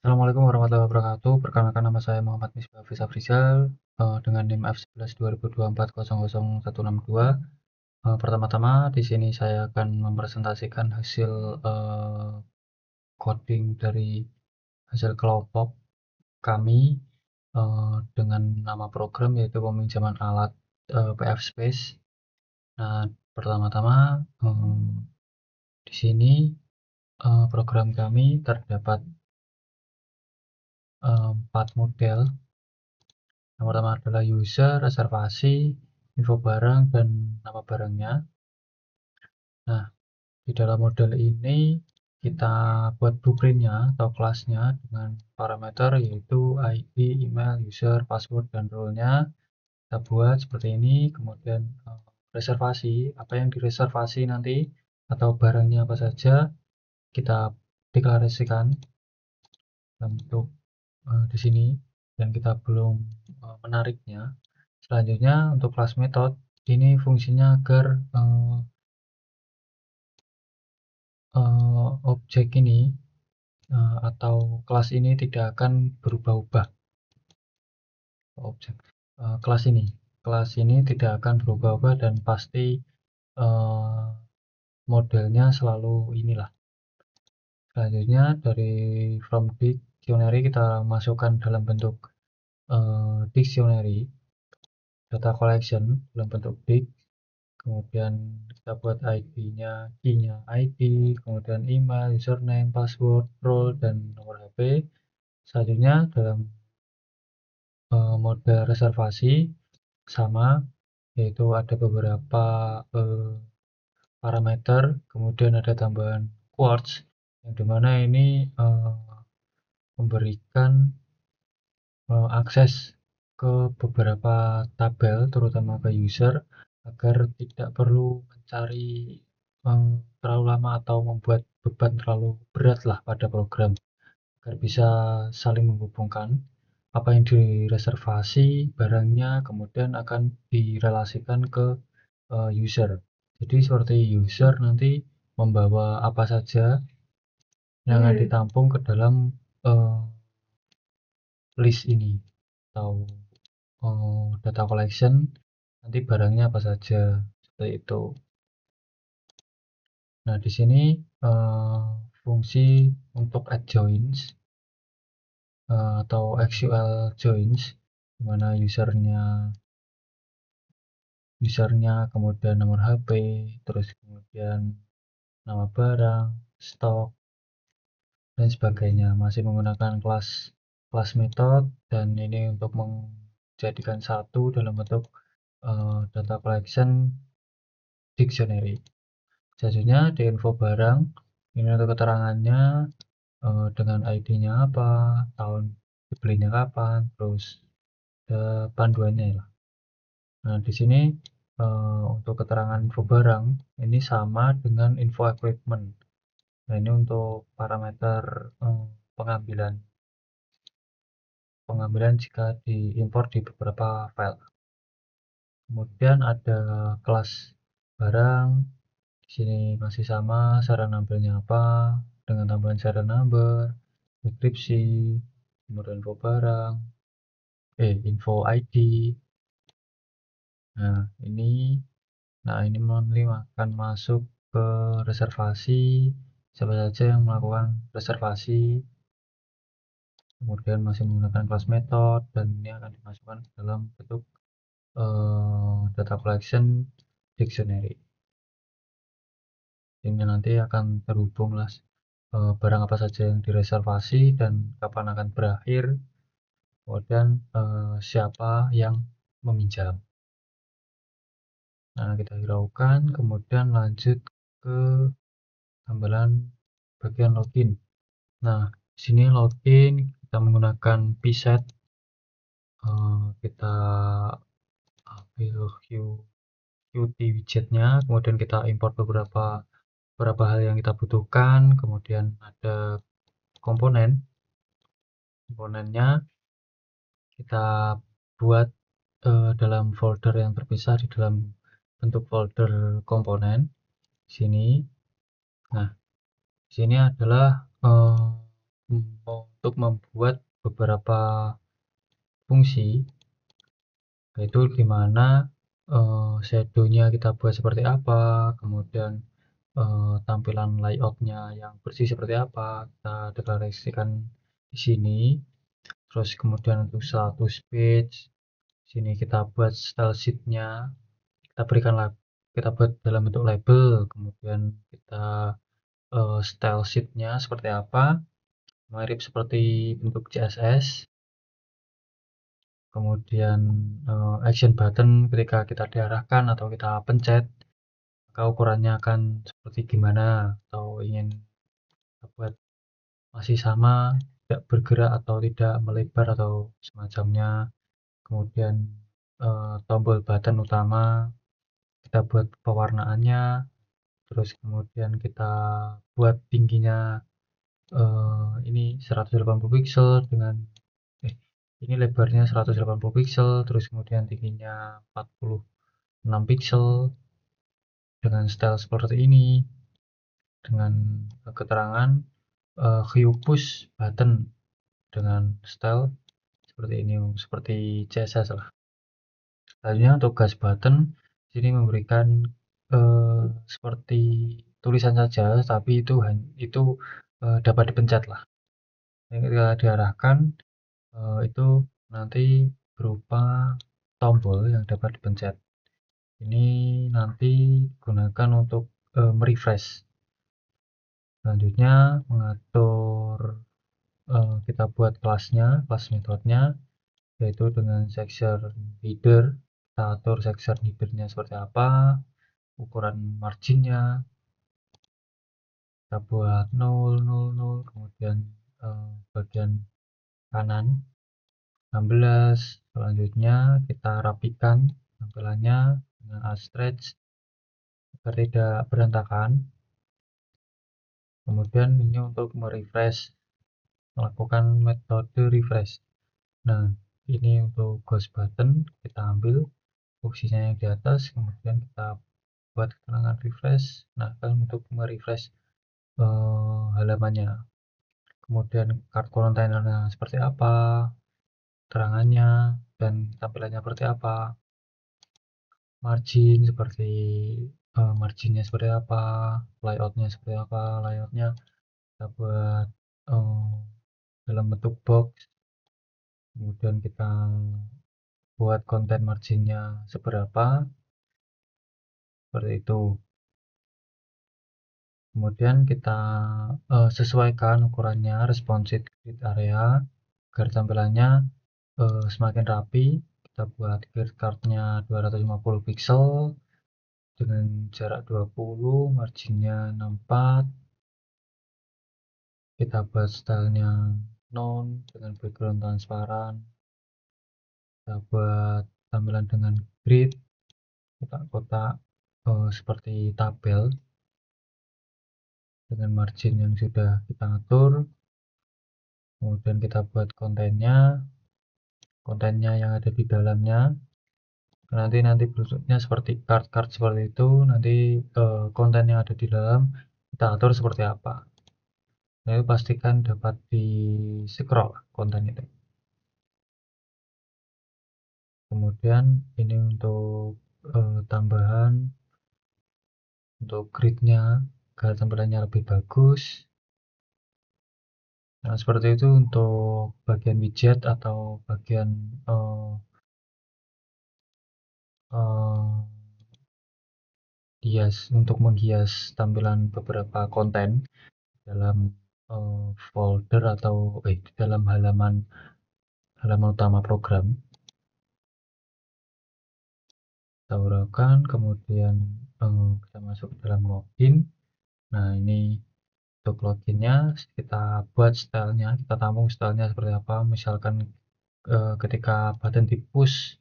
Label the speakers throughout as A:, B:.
A: Assalamualaikum warahmatullahi wabarakatuh. Perkenalkan, nama saya Muhammad Misbah Frizal dengan NIM F11 2024 Pertama-tama di sini saya akan mempresentasikan hasil coding dari hasil kelompok kami dengan nama program yaitu peminjaman alat PF Space. Nah, pertama-tama di sini program kami terdapat 4 model. Yang pertama adalah user, reservasi, info barang, dan nama barangnya. Nah, di dalam model ini kita buat blueprintnya atau kelasnya dengan parameter yaitu ID, email, user, password, dan role-nya. Kita buat seperti ini. Kemudian reservasi, apa yang direservasi nanti atau barangnya apa saja kita deklarasikan dalam bentuk di sini, dan kita belum menariknya. Selanjutnya untuk kelas method, ini fungsinya agar objek ini atau kelas ini tidak akan berubah-ubah. Objek kelas ini tidak akan berubah-ubah dan pasti modelnya selalu inilah. Selanjutnya dari from dictionary kita masukkan dalam bentuk dictionary data collection dalam bentuk dict. Kemudian kita buat ID-nya, key-nya ID, kemudian email, username, password, role, dan nomor HP. Selanjutnya dalam mode reservasi sama, yaitu ada beberapa parameter, kemudian ada tambahan quotes, yang dimana ini memberikan akses ke beberapa tabel, terutama ke user, agar tidak perlu mencari terlalu lama atau membuat beban terlalu berat lah pada program, agar bisa saling menghubungkan apa yang direservasi barangnya kemudian akan direlasikan ke user. Jadi seperti user nanti membawa apa saja yang akan ditampung ke dalam list ini atau data collection, nanti barangnya apa saja, seperti itu. Nah, di sini fungsi untuk add joins atau SQL joins, di mana usernya, kemudian nomor HP, terus kemudian nama barang, stok, dan sebagainya, masih menggunakan kelas method, dan ini untuk menjadikan satu dalam bentuk data collection dictionary. Selanjutnya di info barang, ini untuk keterangannya dengan ID-nya apa, tahun dibelinya kapan, terus panduannya ya. Nah, di sini untuk keterangan info barang ini sama dengan info equipment. Nah, ini untuk parameter pengambilan jika diimpor di beberapa file. Kemudian ada kelas barang. Di sini masih sama, serial number-nya apa dengan tambahan serial number, deskripsi, kemudian info barang, info ID. Nah, ini nanti akan masuk ke reservasi, siapa saja yang melakukan reservasi, kemudian masih menggunakan kelas method, dan ini akan dimasukkan ke dalam bentuk data collection dictionary. Ini nanti akan terhubung lah barang apa saja yang direservasi dan kapan akan berakhir, kemudian siapa yang meminjam. Nah, kita hiraukan, kemudian lanjut ke tampilan bagian login. Nah, di sini login kita menggunakan pset, kita ambil Qt widgetnya, kemudian kita import beberapa hal yang kita butuhkan, kemudian ada komponennya kita buat dalam folder yang terpisah di dalam bentuk folder komponen di sini. Nah, di sini adalah untuk membuat beberapa fungsi, yaitu dimana shadow-nya kita buat seperti apa, kemudian tampilan layout-nya yang bersih seperti apa, kita deklarasikan di sini. Terus kemudian untuk status page, sini kita buat style sheet-nya, kita buat dalam bentuk label, kemudian kita style sheet-nya seperti apa, mirip seperti bentuk CSS. Kemudian action button ketika kita diarahkan atau kita pencet, maka ukurannya akan seperti gimana, atau ingin kita buat masih sama, tidak bergerak atau tidak melebar atau semacamnya. Kemudian tombol button utama kita buat pewarnaannya, terus kemudian kita buat tingginya ini 180 pixel dengan ini lebarnya 180 pixel, terus kemudian tingginya 46 pixel dengan style seperti ini, dengan keterangan hue push button dengan style seperti ini, seperti CSS lah. Selanjutnya untuk gas button, sini memberikan seperti tulisan saja, tapi itu dapat dipencet lah. Ketika diarahkan itu nanti berupa tombol yang dapat dipencet. Ini nanti gunakan untuk merefresh. Selanjutnya mengatur kita buat kelasnya, kelas metodenya, yaitu dengan section header. Kita atur section headernya seperti apa, ukuran marginnya kita buat 0, 0, 0, kemudian bagian kanan 16. Selanjutnya kita rapikan tampilannya dengan stretch agar tidak berantakan. Kemudian ini untuk merefresh, melakukan metode refresh. Nah, ini untuk ghost button, kita ambil fungsinya yang di atas, kemudian kita buat keterangan refresh. Nah, kan untuk merefresh halamannya. Kemudian card containernya seperti apa, keterangannya, dan tampilannya seperti apa. Marginnya seperti apa, layoutnya seperti apa, layoutnya kita buat dalam bentuk box, kemudian kita buat konten marginnya seberapa, seperti itu. Kemudian kita sesuaikan ukurannya responsive grid area agar tampilannya semakin rapi. Kita buat grid cardnya 250 pixel dengan jarak 20, marginnya 64. Kita buat stylenya non dengan background transparan. Kita buat tampilan dengan grid, kotak-kotak seperti tabel dengan margin yang sudah kita atur. Kemudian kita buat kontennya yang ada di dalamnya. Nanti bentuknya seperti card seperti itu. Nanti konten yang ada di dalam kita atur seperti apa. Lalu pastikan dapat di scroll konten itu. Kemudian ini untuk tambahan untuk gridnya agar tampilannya lebih bagus. Nah, seperti itu untuk bagian widget atau bagian hias, untuk menghias tampilan beberapa konten dalam folder atau di dalam halaman utama program. Kita uraikan, kemudian kita masuk ke dalam login. Nah, ini untuk loginnya kita buat stylenya, kita tampung stylenya seperti apa. Misalkan ketika button di push,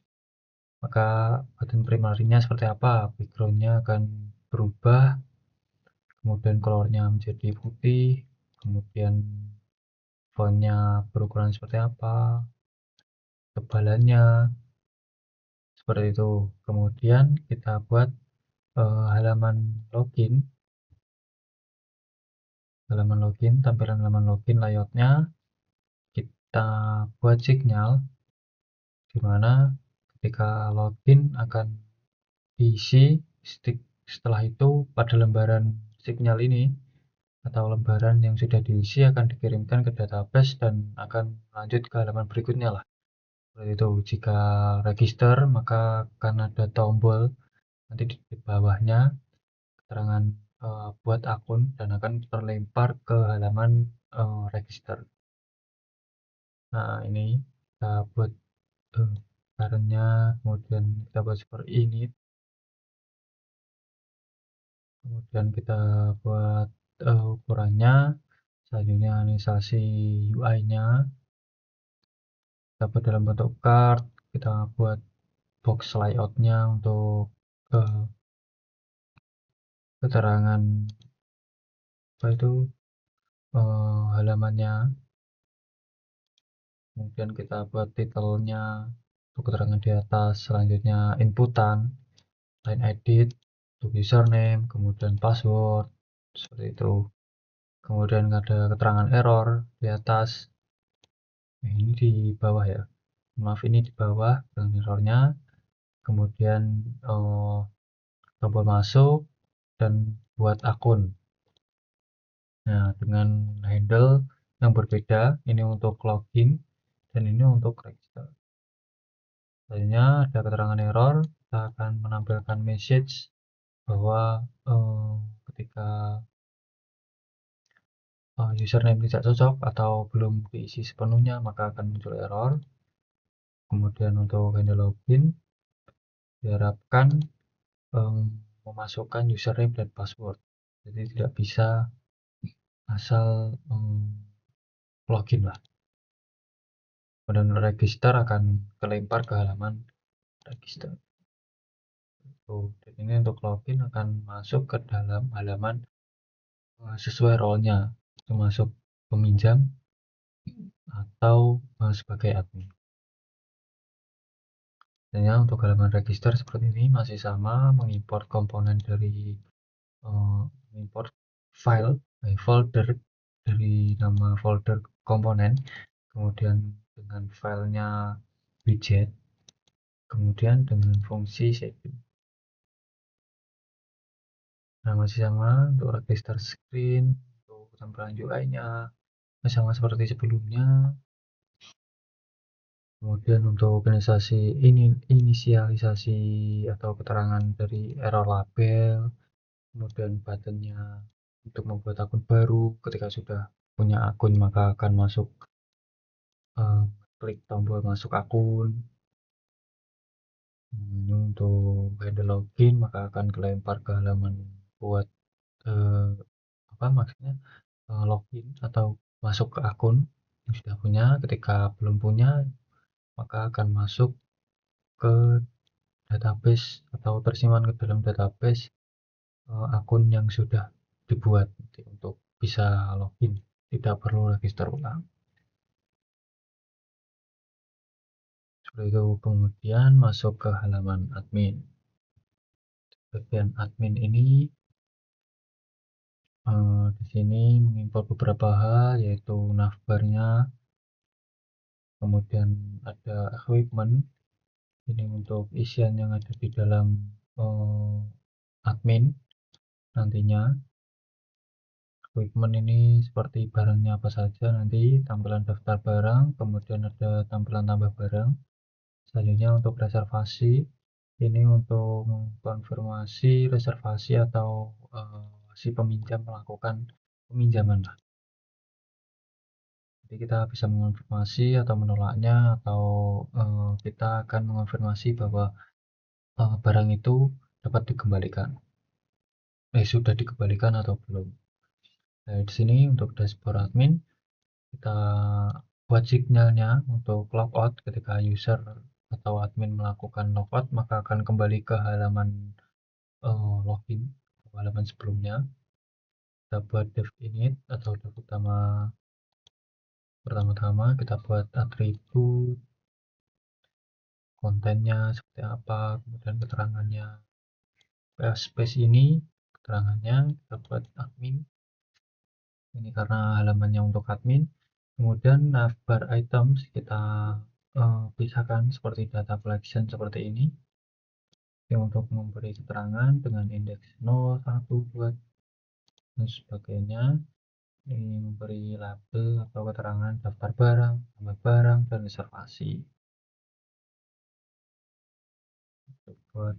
A: maka button primernya seperti apa, backgroundnya akan berubah, kemudian colornya menjadi putih, kemudian fontnya berukuran seperti apa, tebalannya seperti itu. Kemudian kita buat halaman login. halaman login, tampilan halaman login layoutnya kita buat signal, dimana ketika login akan diisi setelah itu pada lembaran signal ini atau lembaran yang sudah diisi akan dikirimkan ke database dan akan lanjut ke halaman berikutnya lah. Seperti itu. Jika register maka akan ada tombol nanti di bawahnya keterangan buat akun dan akan terlempar ke halaman register. Nah, ini kita buat caranya, kemudian kita buat seperti ini, kemudian kita buat ukurannya, selanjutnya animasi UI-nya kita buat dalam bentuk card, kita buat box layout-nya untuk keterangan apa itu halamannya, kemudian kita buat titelnya untuk keterangan di atas, selanjutnya inputan, line edit untuk username, kemudian password, seperti itu. Kemudian ada keterangan error di atas, ini di bawah ya, maaf ini di bawah keterangan errornya, kemudian tombol masuk dan buat akun. Nah, dengan handle yang berbeda, ini untuk login dan ini untuk register. Selanjutnya ada keterangan error, kita akan menampilkan message bahwa ketika username tidak cocok atau belum diisi sepenuhnya maka akan muncul error. Kemudian untuk handle login diharapkan memasukkan username dan password, jadi tidak bisa asal login lah. Kemudian register akan kelempar ke halaman register. Dan ini untuk login akan masuk ke dalam halaman sesuai role-nya, termasuk peminjam atau sebagai admin. Dan ya, untuk halaman register seperti ini masih sama, mengimport komponen dari import file folder dari nama folder komponen, kemudian dengan filenya widget, kemudian dengan fungsi shaping. Nah, masih sama untuk register screen, untuk tampilan UI-nya sama seperti sebelumnya. Kemudian untuk inisialisasi atau keterangan dari error label, kemudian buttonnya untuk membuat akun baru. Ketika sudah punya akun maka akan masuk klik tombol masuk akun. Ini untuk handle login maka akan kelempar ke halaman buat apa maksudnya login atau masuk ke akun yang sudah punya. Ketika belum punya maka akan masuk ke database atau tersimpan ke dalam database akun yang sudah dibuat untuk bisa login, tidak perlu register ulang. Seperti itu. Kemudian masuk ke halaman admin. Bagian admin ini di sini mengimport beberapa hal, yaitu navbarnya, kemudian ada equipment, ini untuk isian yang ada di dalam admin nantinya. Equipment ini seperti barangnya apa saja, nanti tampilan daftar barang, kemudian ada tampilan tambah barang. Selanjutnya untuk reservasi, ini untuk konfirmasi reservasi atau si peminjam melakukan peminjaman lah. Jadi kita bisa mengonfirmasi atau menolaknya, atau kita akan mengonfirmasi bahwa barang itu dapat dikembalikan, sudah dikembalikan atau belum. Nah, di sini untuk dashboard admin kita buat signalnya untuk logout. Ketika user atau admin melakukan logout maka akan kembali ke halaman login, halaman sebelumnya. Kita buat dev init atau dev utama. Pertama-tama kita buat atribut, kontennya seperti apa, kemudian keterangannya. Space ini keterangannya kita buat admin, Ini karena halamannya untuk admin. Kemudian navbar items kita pisahkan seperti data collection seperti ini. Ini untuk memberi keterangan dengan indeks 0, 1, 2, dan sebagainya. Ini memberi label atau keterangan daftar barang, tambah barang, dan reservasi. Buat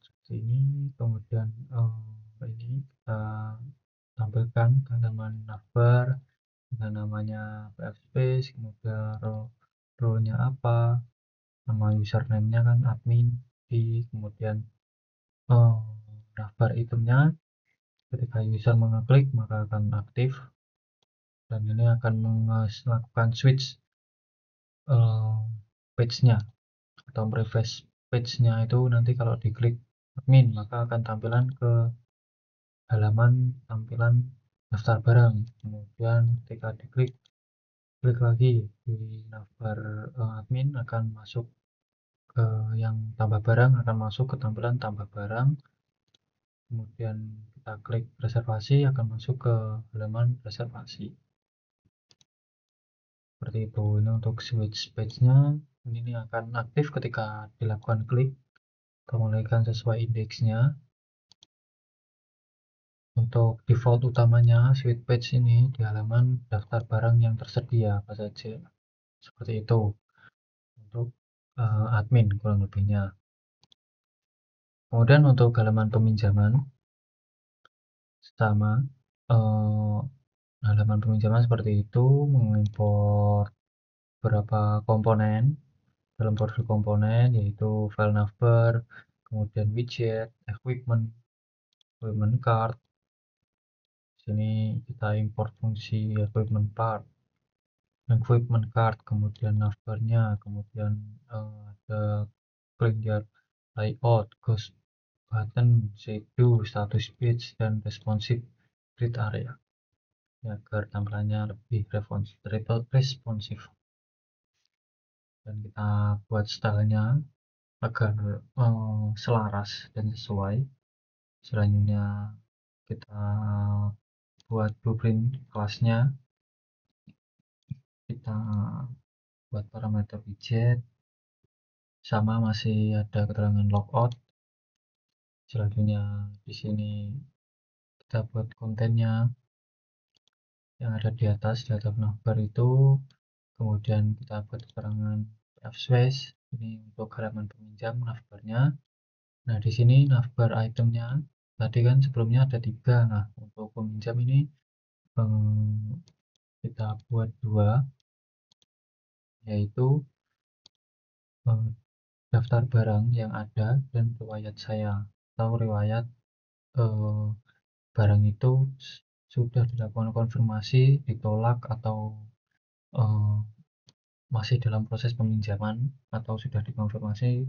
A: seperti ini, kemudian ini kita tampilkan halaman navbar dengan namanya PF Space, kemudian role-nya apa, nama username-nya kan admin, kemudian navbar itemnya ketika user mengeklik maka akan aktif, dan ini akan melakukan switch page-nya atau refresh page-nya itu nanti kalau diklik admin maka akan tampilan ke halaman tampilan daftar barang. Kemudian ketika diklik lagi di navbar admin akan masuk ke yang tambah barang, akan masuk ke tampilan tambah barang. Kemudian kita klik reservasi akan masuk ke halaman reservasi. Seperti itu. Ini untuk switch page-nya. Ini akan aktif ketika dilakukan klik, kembalikan sesuai indeksnya. Untuk default utamanya switch page ini di halaman daftar barang yang tersedia apa saja, seperti itu untuk admin kurang lebihnya. Kemudian untuk halaman peminjaman sama halaman peminjaman seperti itu, mengimpor beberapa komponen dalam profil komponen, yaitu file navbar, kemudian widget, equipment card. Sini kita import fungsi equipment card, kemudian navbarnya, kemudian ada clear layout, ghost button, shadow, status page, dan responsive grid area, ya, agar tampilannya lebih responsif. Dan kita buat stylenya agar selaras dan sesuai. Selanjutnya kita buat blueprint kelasnya, kita buat parameter widget, sama masih ada keterangan logout. Selanjutnya di sini kita buat kontennya yang ada di atas data navbar itu, kemudian kita buat keterangan PF Space ini untuk halaman peminjam navbarnya. Nah, di sini navbar itemnya tadi kan sebelumnya ada 3. Nah, untuk peminjam ini kita buat 2, yaitu daftar barang yang ada dan riwayat saya atau riwayat barang itu sudah dilakukan konfirmasi, ditolak, atau masih dalam proses peminjaman, atau sudah dikonfirmasi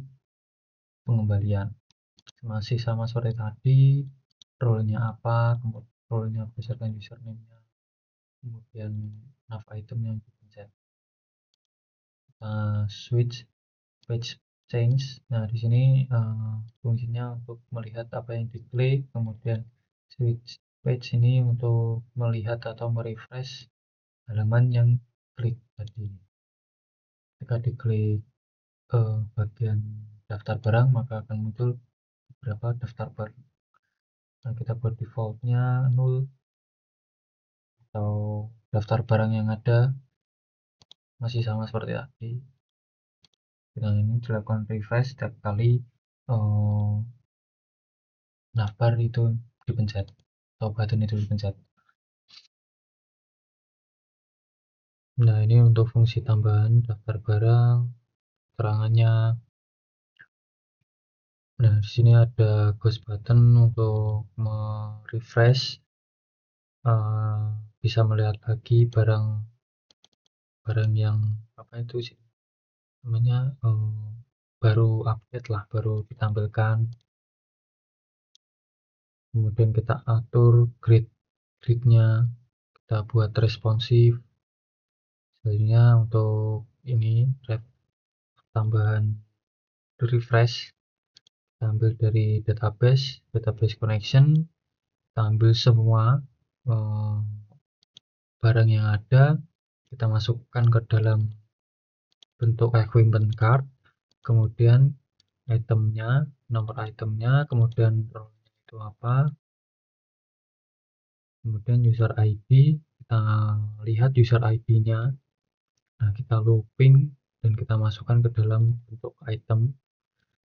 A: pengembalian. Masih sama seperti tadi, role-nya apa, role-nya berdasarkan username-nya, kemudian nav item yang dipencet. Kita switch page change. Nah, di sini fungsinya untuk melihat apa yang diklik, kemudian switch page ini untuk melihat atau merefresh halaman yang klik tadi. Ketika diklik bagian daftar barang maka akan muncul beberapa daftar barang. Nah, kita buat defaultnya 0 atau daftar barang yang ada masih sama seperti tadi. Dengan ini dilakukan refresh setiap kali navbar itu dipencet atau button itu dipencet. Nah, ini untuk fungsi tambahan daftar barang, keterangannya. Nah, di sini ada ghost button untuk merefresh, bisa melihat lagi barang yang apa itu sih namanya, baru update lah, baru ditampilkan. Kemudian kita atur gridnya, kita buat responsif. Selanjutnya untuk ini tambahan refresh, kita ambil dari database connection, kita ambil semua barang yang ada kita masukkan ke dalam bentuk equipment card, kemudian itemnya, nomor itemnya, kemudian role-nya itu apa, kemudian user ID, kita lihat user ID-nya. Nah, kita looping dan kita masukkan ke dalam bentuk item.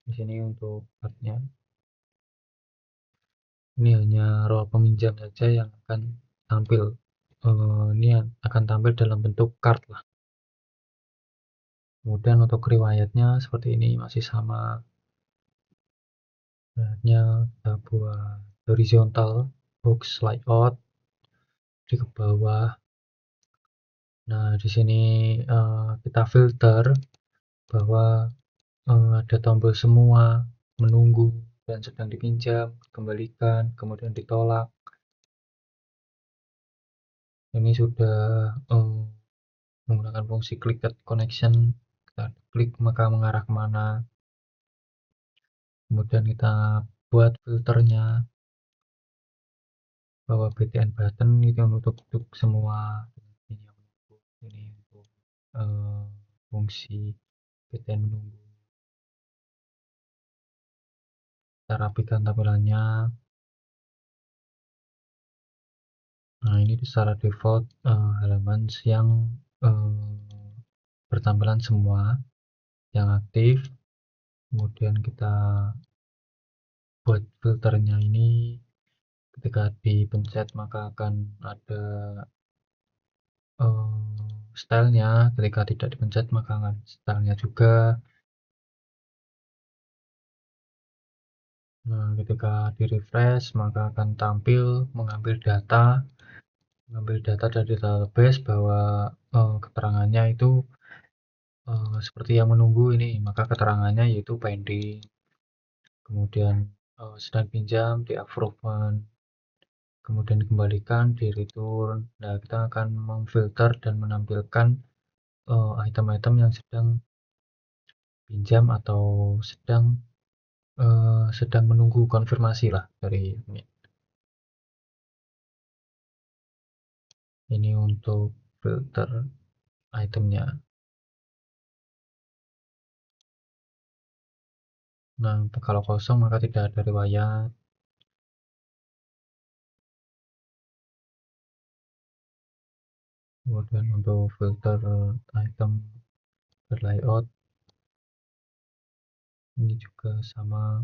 A: Di sini untuk card-nya. Ini hanya role peminjam saja yang akan tampil. Ini akan tampil dalam bentuk card lah. Kemudian untuk riwayatnya seperti ini masih sama. Riwayatnya kita buat horizontal box layout di ke bawah. Nah, di sini kita filter bahwa ada tombol semua, menunggu, dan sedang dipinjam, kembalikan, kemudian ditolak. Ini sudah menggunakan fungsi click at connection. Kita klik maka mengarah kemana. Kemudian kita buat filternya bahwa BTN button itu untuk semua. Ini untuk fungsi BTN menunggu. Kita rapikan tampilannya. Nah, ini secara default halaman yang bertampilan semua yang aktif. Kemudian kita buat filternya ini ketika dipencet maka akan ada stylenya, ketika tidak dipencet maka akan stylenya juga. Nah, ketika di refresh maka akan tampil mengambil data dari database bahwa keterangannya itu seperti yang menunggu ini, maka keterangannya yaitu pending, kemudian sedang pinjam di approval, kemudian dikembalikan di return. Nah, kita akan memfilter dan menampilkan item-item yang sedang pinjam atau sedang menunggu konfirmasi lah dari ini untuk filter itemnya. Nah, kalau kosong maka tidak ada riwayat. Kemudian untuk filter item berlayout ini juga sama.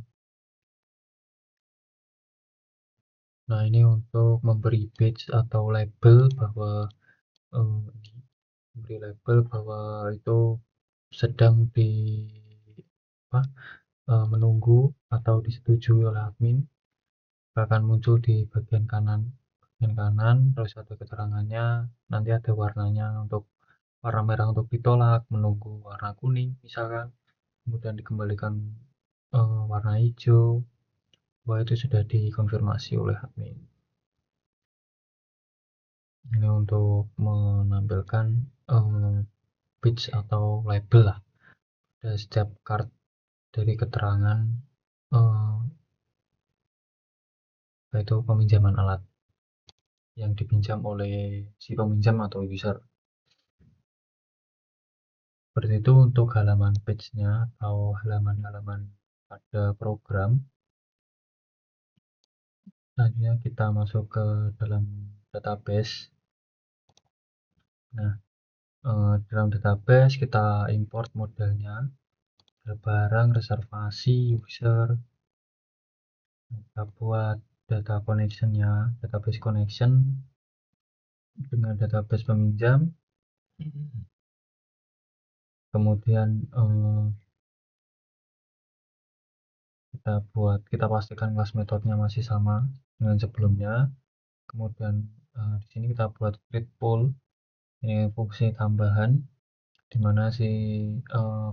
A: Nah, ini untuk memberi badge atau label bahwa memberi label bahwa itu sedang menunggu atau disetujui oleh admin. Akan muncul di bagian kanan, terus ada keterangannya, nanti ada warnanya untuk warna merah untuk ditolak, menunggu warna kuning misalkan, kemudian dikembalikan warna hijau bahwa itu sudah dikonfirmasi oleh admin. Ini untuk menampilkan badge atau label lah dari setiap card dari keterangan yaitu peminjaman alat yang dipinjam oleh si peminjam atau user. Seperti itu untuk halaman page-nya atau halaman-halaman pada program. Selanjutnya kita masuk ke dalam database. Nah, dalam database kita import modelnya, barang, reservasi, user. Kita buat data connection-nya, database connection dengan database peminjam. Kemudian kita pastikan kelas metodenya masih sama dengan sebelumnya. Kemudian di sini kita buat create pool, ini fungsi tambahan di mana si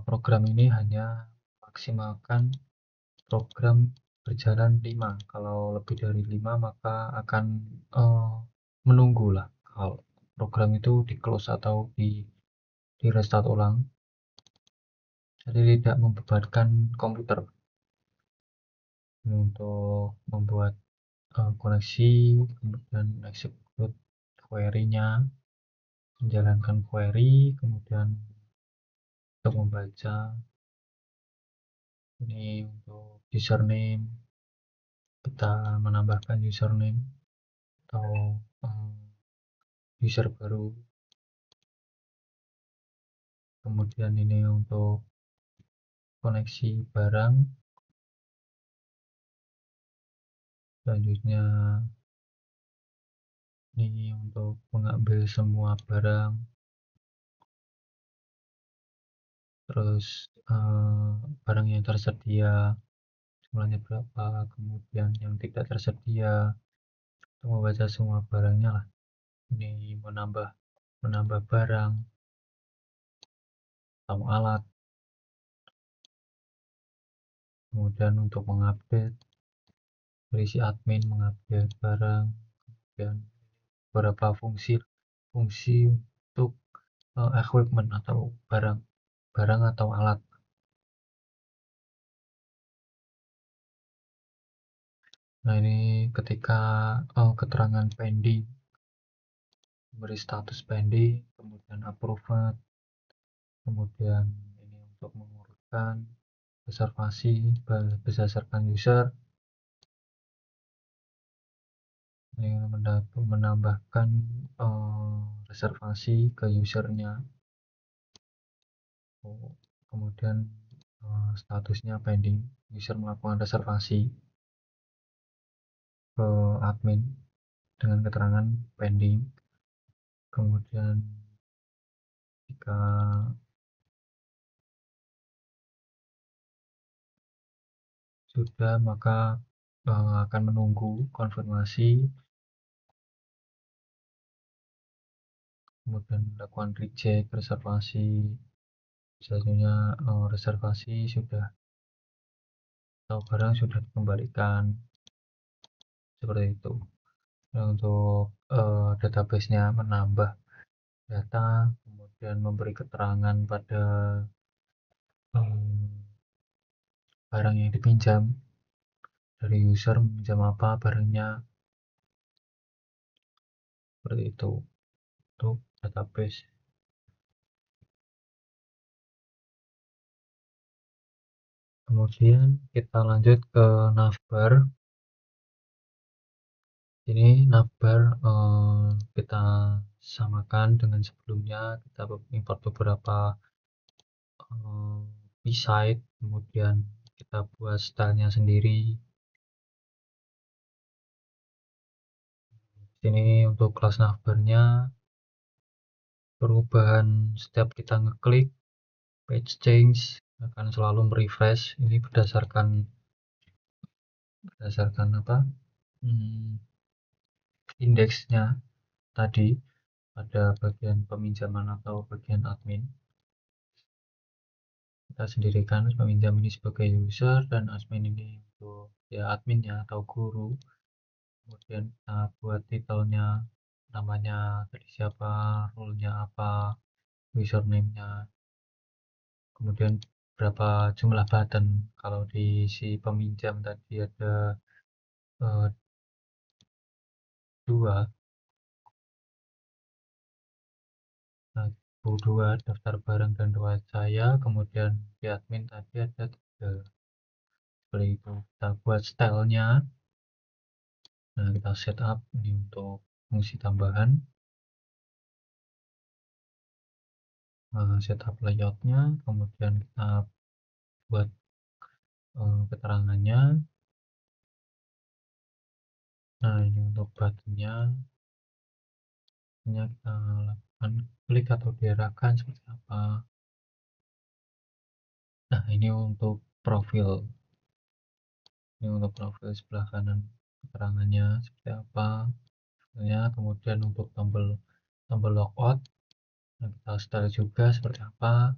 A: program ini hanya maksimalkan program berjalan 5. Kalau lebih dari 5 maka akan menunggu lah kalau program itu di close atau di restart ulang, jadi tidak membebankan komputer. Ini untuk membuat koneksi, kemudian execute query-nya, menjalankan query, kemudian untuk membaca. Ini untuk username, kita menambahkan username atau user baru. Kemudian ini untuk koneksi barang. Selanjutnya ini untuk mengambil semua barang, terus barang yang tersedia jumlahnya berapa, kemudian yang tidak tersedia untuk membaca semua barangnya lah. Ini menambah barang atau alat. Kemudian untuk mengupdate, berisi admin mengupdate barang, dan beberapa fungsi untuk equipment atau barang atau alat. Nah, ini ketika keterangan pending, beri status pending, kemudian approved, kemudian ini untuk mengurutkan reservasi berdasarkan user. Ini menambahkan reservasi ke usernya. Kemudian statusnya pending, user melakukan reservasi ke admin dengan keterangan pending. Kemudian jika sudah, maka akan menunggu konfirmasi, kemudian melakukan reject reservasi. Selanjutnya reservasi sudah atau barang sudah dikembalikan, seperti itu. Nah, untuk database-nya menambah data, kemudian memberi keterangan pada barang yang dipinjam, dari user meminjam apa barangnya, seperti itu untuk database. Kemudian kita lanjut ke navbar. Ini navbar kita samakan dengan sebelumnya, kita import beberapa p-site, kemudian kita buat stylenya sendiri. Ini untuk kelas navbarnya, perubahan setiap kita ngeklik, page change akan selalu merefresh. Ini berdasarkan apa, indeksnya tadi pada bagian peminjaman atau bagian admin. Kita sendirikan peminjam ini sebagai user dan admin ini untuk ya adminnya atau guru. Kemudian kita buat titelnya, namanya tadi siapa, role-nya apa, username-nya, kemudian berapa jumlah button. Kalau di si peminjam tadi ada 2, nah 2 daftar barang dan riwayat saya, kemudian di admin tadi ada 3, seperti itu. Kita buat stylenya. Nah, kita setup ini untuk fungsi tambahan, setup layoutnya, kemudian kita buat keterangannya. Nah, ini untuk buttonnya, kita lakukan klik atau diarahkan seperti apa. Nah, ini untuk profil. Ini untuk profil sebelah kanan, keterangannya seperti apa. Kemudian untuk tombol logout, nah, kita style juga seperti apa.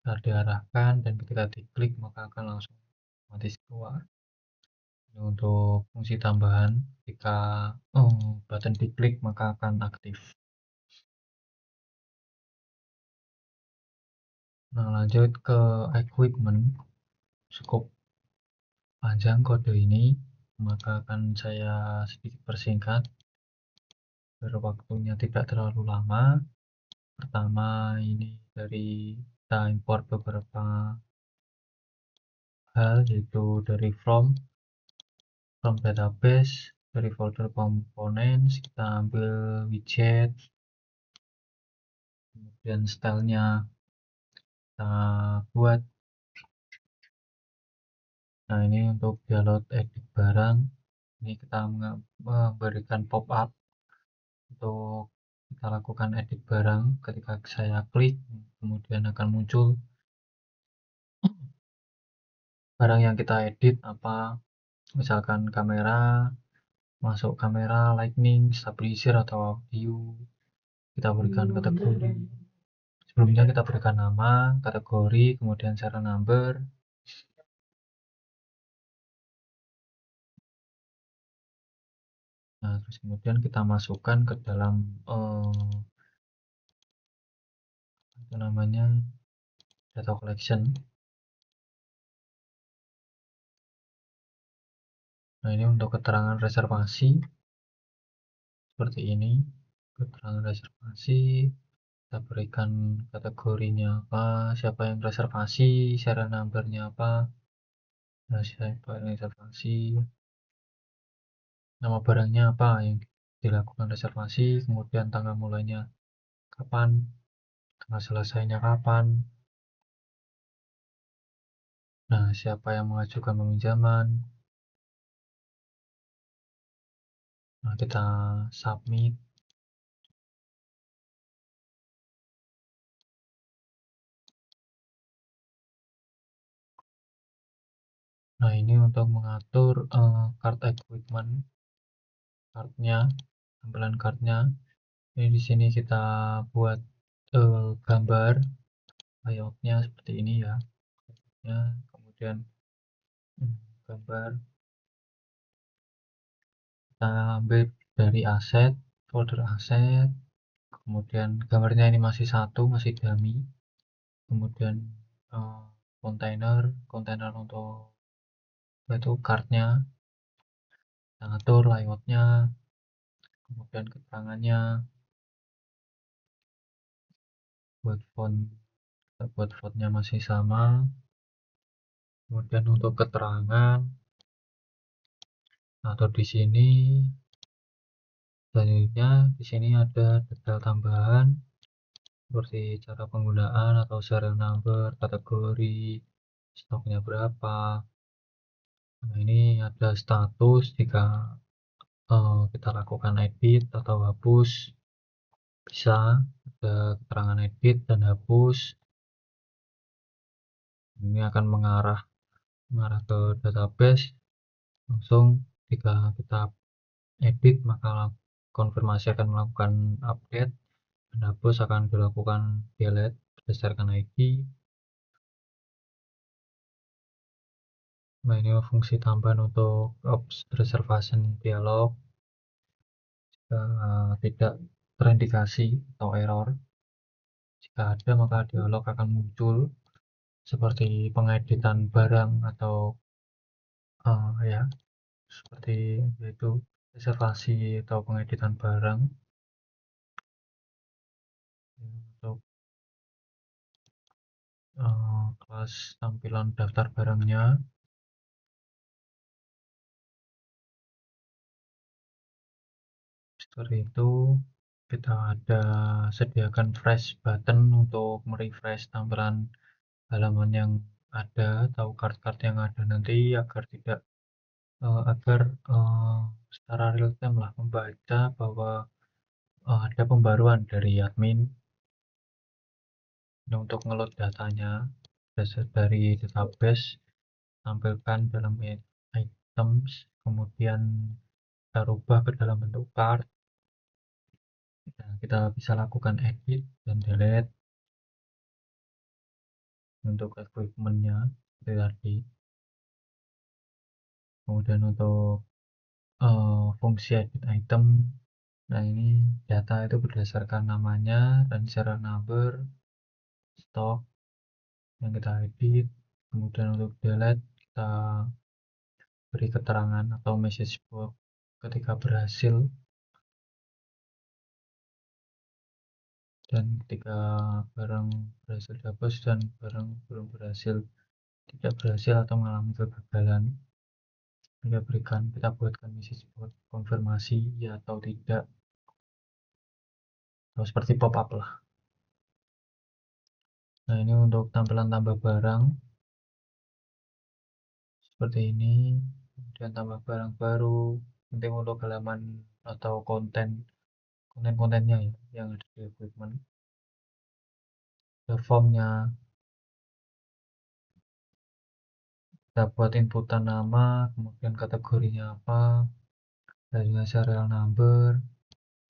A: Kita diarahkan dan ketika diklik maka akan langsung otomatis keluar. Ini untuk fungsi tambahan, jika button diklik maka akan aktif. Nah, lanjut ke equipment. Cukup panjang kode ini, maka akan saya sedikit persingkat. agar waktunya tidak terlalu lama. Pertama ini dari kita import beberapa hal, yaitu dari from database, dari folder components kita ambil widget, kemudian stylenya kita buat. Nah, ini untuk download edit barang, ini kita memberikan pop up untuk kita lakukan edit barang. Ketika saya klik, kemudian akan muncul barang yang kita edit apa, misalkan kamera, masuk kamera, lightning, stabilizer atau audio. Kita berikan kategori, sebelumnya kita berikan nama, kategori, kemudian serial number. Nah, terus kemudian kita masukkan ke dalam apa namanya, data collection. Nah, ini untuk keterangan reservasi seperti ini. Keterangan reservasi kita berikan kategorinya apa, siapa yang reservasi, serial numbernya apa. Nah, siapa yang reservasi, nama barangnya apa yang dilakukan reservasi, kemudian tanggal mulainya kapan, tanggal selesainya kapan. Nah, siapa yang mengajukan peminjaman. Nah, kita submit. Nah, ini untuk mengatur card equipment, cardnya, tampilan cardnya. Ini di sini kita buat gambar layoutnya seperti ini ya. Kemudian gambar kita ambil dari aset, folder aset. Kemudian gambarnya ini masih satu, masih dummy. Kemudian kontainer untuk itu cardnya, kita atur layoutnya, kemudian keterangannya, buat fontnya masih sama. Kemudian untuk keterangan atau di sini selanjutnya di sini ada detail tambahan seperti cara penggunaan atau serial number, kategori, stoknya berapa. Nah, ini ada status jika kita lakukan edit atau hapus, bisa ada keterangan edit dan hapus. Ini akan mengarah ke database langsung. Jika kita edit, maka konfirmasi akan melakukan update dan hapus akan dilakukan delete berdasarkan ID. Nah, ini fungsi tambahan untuk reservation dialog. Jika tidak terindikasi atau error, jika ada maka dialog akan muncul seperti pengeditan barang atau ya seperti yaitu reservasi atau pengeditan barang. Untuk kelas tampilan daftar barangnya seperti itu. Kita ada sediakan fresh button untuk merefresh tampilan halaman yang ada atau card-card yang ada nanti agar tidak agar secara real time lah membaca bahwa ada pembaruan dari admin. Ini untuk ngeload datanya dari database, tampilkan dalam items, kemudian kita rubah ke dalam bentuk card. Nah, kita bisa lakukan edit dan delete untuk equipmentnya seperti tadi. Kemudian untuk fungsi edit item, nah ini data itu berdasarkan namanya dan serial number stok yang kita edit. Kemudian untuk delete kita beri keterangan atau message box ketika berhasil Dan ketika barang berhasil dihapus dan barang belum berhasil, tidak berhasil atau mengalami kegagalan, kita buatkan message board konfirmasi ya atau tidak, atau seperti pop up lah. Nah, ini untuk tampilan tambah barang seperti ini, kemudian tambah barang baru, penting untuk halaman atau konten-kontennya ya yang ada di equipment. Ada formnya, kita buat inputan nama, kemudian kategorinya apa, hasilnya serial number,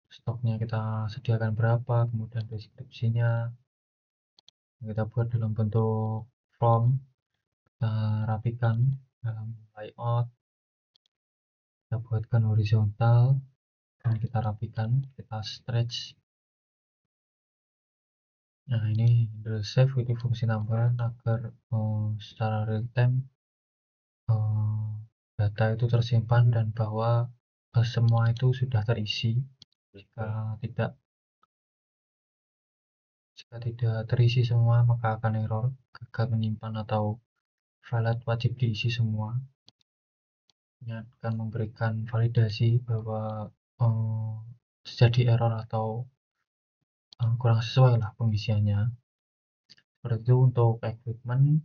A: stoknya kita sediakan berapa, kemudian deskripsinya kita buat dalam bentuk form, kita rapikan dalam layout, kita buatkan horizontal dan kita rapikan, kita stretch. Nah, ini handle save, ini fungsi tambahan agar secara real time data itu tersimpan dan bahwa semua itu sudah terisi. Jika tidak terisi semua, maka akan error, gagal menyimpan atau file wajib diisi semua. Ini akan memberikan validasi bahwa terjadi error atau kurang sesuai lah pengisiannya. Seperti itu untuk equipment.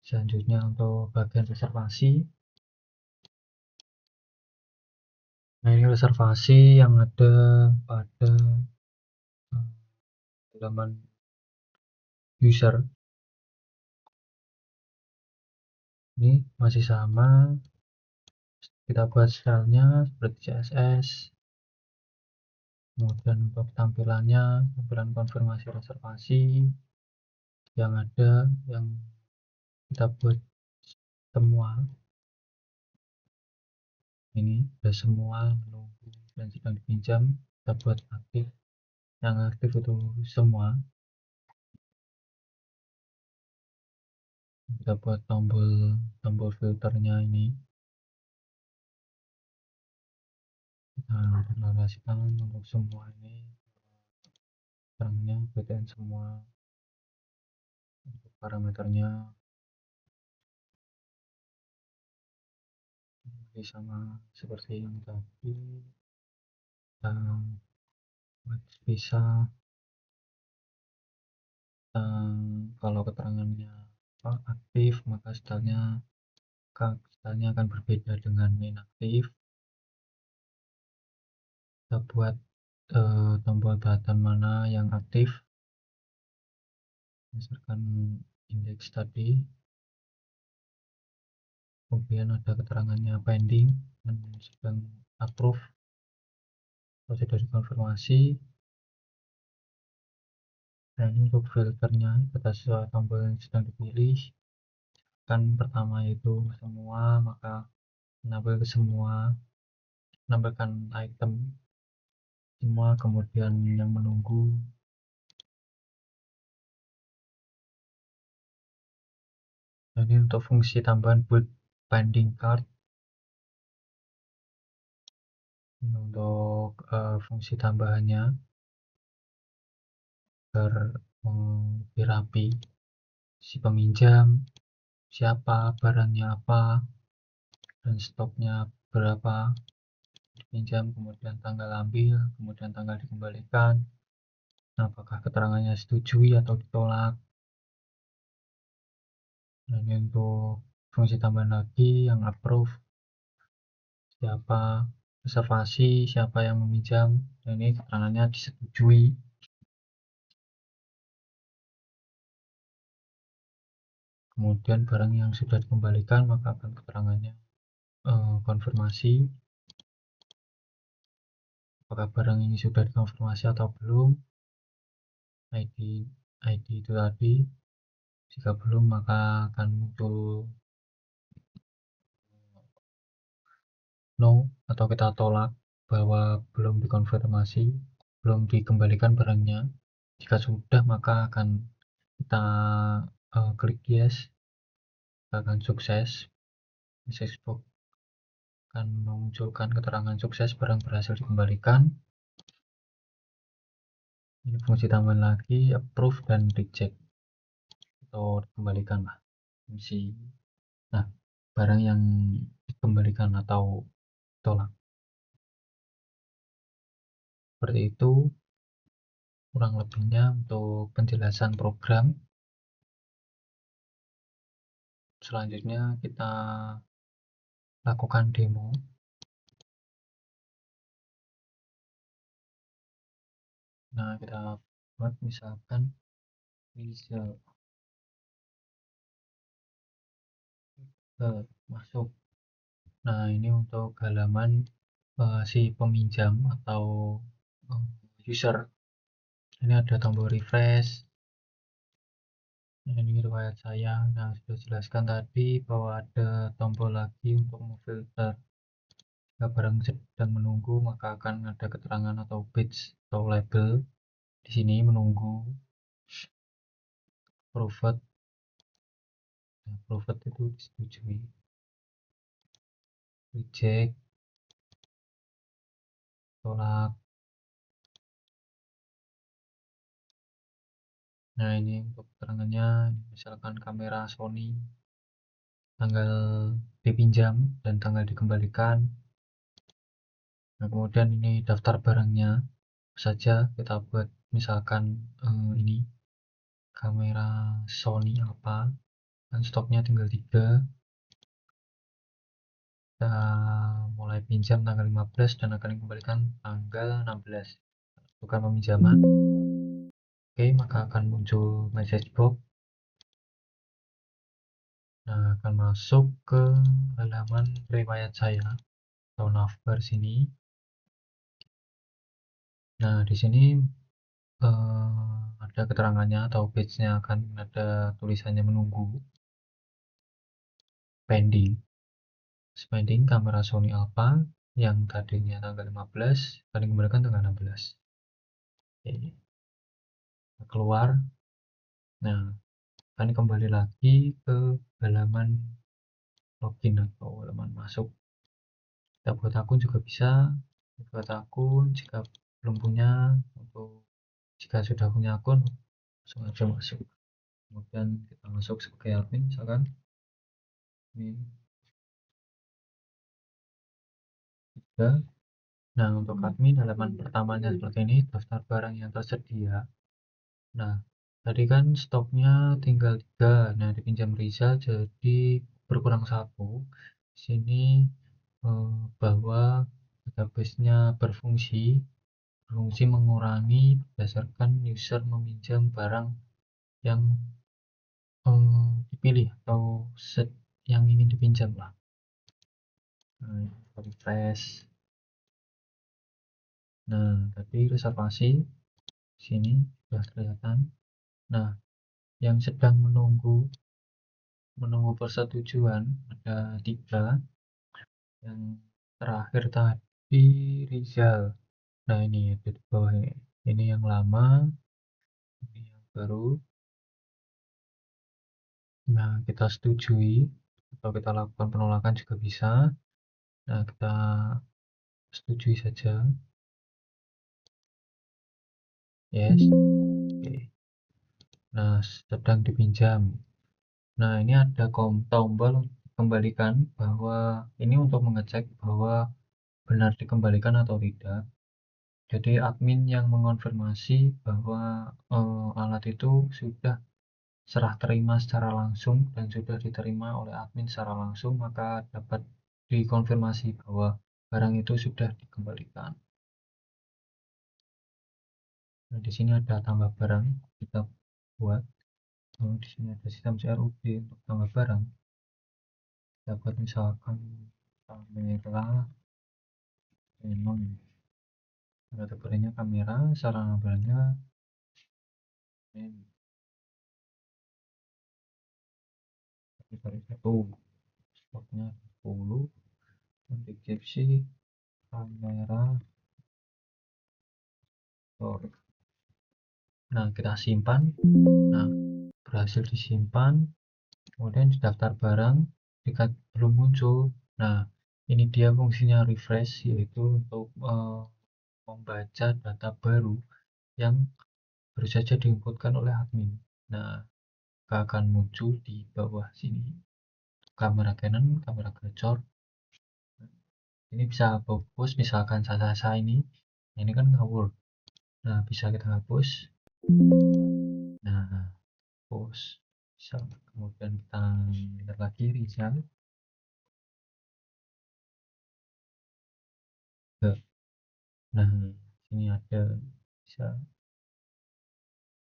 A: Selanjutnya untuk bagian reservasi. Nah, ini reservasi yang ada pada halaman user. Ini masih sama, kita buat stylenya seperti CSS. Kemudian untuk tampilan konfirmasi reservasi yang ada, yang kita buat semua ini sudah semua menunggu dan sedang dipinjam, kita buat aktif. Yang aktif itu semua, kita buat tombol filternya ini, kita deklarasikan untuk semua ini barangnya BTN semua. Untuk parameternya sama seperti yang tadi, kita bisa kalau keterangannya aktif, maka stylenya akan berbeda dengan inaktif. Kita buat tombol button mana yang aktif berdasarkan indeks tadi. Kemudian ada keterangannya pending dan sedang approve atau sudah dikonfirmasi. Nah, ini untuk filternya, kita sesuai tombol yang sedang dipilih. Kan pertama itu semua, maka menampilkan semua, menampilkan item semua, kemudian yang menunggu. Nah, ini untuk fungsi tambahan build binding card. Ini untuk fungsi tambahannya agar lebih rapi, si peminjam siapa, barangnya apa, dan stoknya berapa dipinjam, kemudian tanggal ambil, kemudian tanggal dikembalikan, apakah keterangannya setujui atau ditolak. Nah, ini untuk fungsi tambahan lagi yang approve, siapa reservasi, siapa yang meminjam, dan ini keterangannya disetujui. Kemudian barang yang sudah dikembalikan, maka akan keterangannya konfirmasi apakah barang ini sudah dikonfirmasi atau belum, ID itu tadi. Jika belum, maka akan muncul no atau kita tolak bahwa belum dikonfirmasi, belum dikembalikan barangnya. Jika sudah, maka akan kita klik yes, kita akan sukses. Message box akan memunculkan keterangan sukses, barang berhasil dikembalikan. Ini fungsi tambahan lagi, approve dan reject, atau dikembalikan lah fungsi. Nah, barang yang dikembalikan atau tolak seperti itu kurang lebihnya untuk penjelasan program. Selanjutnya kita lakukan demo. Nah, kita buat misalkan bisa masuk. Nah, ini untuk halaman si peminjam atau user. Ini ada tombol refresh. Nah, ini riwayat saya. Nah, sudah jelaskan tadi bahwa ada tombol lagi untuk memfilter. Jika barang sedang menunggu, maka akan ada keterangan atau badge atau label di sini menunggu. Approved. Nah, approved itu disetujui. Reject, tolak. Nah, ini untuk keterangannya, misalkan kamera Sony, tanggal dipinjam dan tanggal dikembalikan. Nah, kemudian ini daftar barangnya saja kita buat, misalkan ini kamera Sony apa, dan stoknya tinggal 3. Kita mulai pinjam tanggal 15 dan akan dikembalikan tanggal 16. Bukan peminjaman. Oke, maka akan muncul message box. Nah, akan masuk ke halaman riwayat saya atau navbar sini. Nah, di sini ada keterangannya atau page-nya, akan ada tulisannya menunggu, pending kamera Sony Alpha yang tadinya tanggal 15 akan dikembalikan tanggal 16. Oke. Keluar. Nah, akan kembali lagi ke halaman login atau halaman masuk. Kita buat akun juga bisa. Buat akun jika belum punya, jika sudah punya akun langsung aja masuk. Kemudian kita masuk sebagai admin, misalkan ini 3. Nah, untuk admin halaman pertamanya seperti ini, daftar barang yang tersedia. Nah, tadi kan stoknya tinggal 3. Nah, dipinjam Riza jadi berkurang 1. Di sini bahwa database-nya berfungsi mengurangi berdasarkan user meminjam barang yang dipilih atau set yang ingin dipinjam lah. Nah, refresh. Nah, tadi reservasi sini sudah kelihatan. Nah, yang sedang menunggu persetujuan ada 3. Yang terakhir tadi Rizal. Nah, ini di bawah ini. Ini yang lama, ini yang baru. Nah, kita setujui atau kita lakukan penolakan juga bisa. Nah, kita setujui saja. Yes. Oke. Nah, sedang dipinjam. Nah, ini ada tombol kembalikan, bahwa ini untuk mengecek bahwa benar dikembalikan atau tidak. Jadi admin yang mengonfirmasi bahwa alat itu sudah serah terima secara langsung dan sudah diterima oleh admin secara langsung, maka dapat dikonfirmasi bahwa barang itu sudah dikembalikan. Nah, di sini ada tambah barang kita buat. Di sini ada sistem CRUD untuk tambah barang. Dapat misalkan kamera Canon. Kategorinya kamera, sarana barangnya kategori 1. Stoknya 10. Deskripsi kamera. Nah, kita simpan. Nah, berhasil disimpan. Kemudian di daftar barang, jika belum muncul, nah ini dia fungsinya refresh, yaitu untuk membaca data baru yang baru saja diinputkan oleh admin. Nah, akan muncul di bawah sini kamera Canon, kamera gacor. Ini bisa fokus, misalkan saya ini kan ngawur. Nah, bisa kita hapus. Nah, hapus. Bisa. Kemudian kita lihat lagi result. Nah, sini ada bisa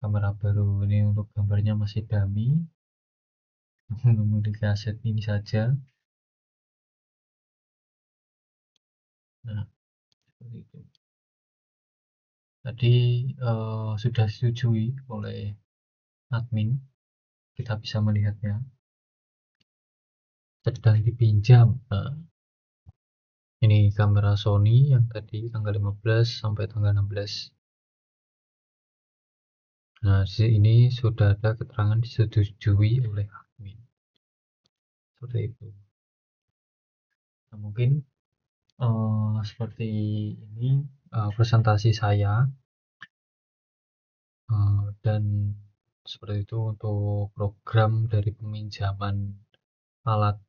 A: kamera baru. Ini untuk gambarnya masih dummy, memiliki aset ini saja. Nah, seperti itu. Tadi sudah disetujui oleh admin, kita bisa melihatnya sedang dipinjam. Nah, ini kamera Sony yang tadi tanggal 15 sampai tanggal 16. Nah, di sini sudah ada keterangan disetujui oleh admin. Seperti itu. Nah, mungkin seperti ini presentasi saya, dan seperti itu untuk program dari peminjaman alat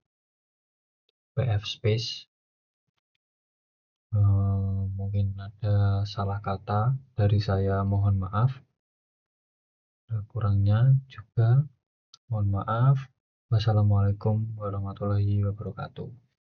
A: PF Space. Mungkin ada salah kata dari saya, mohon maaf. Kurangnya juga mohon maaf. Wassalamualaikum warahmatullahi wabarakatuh.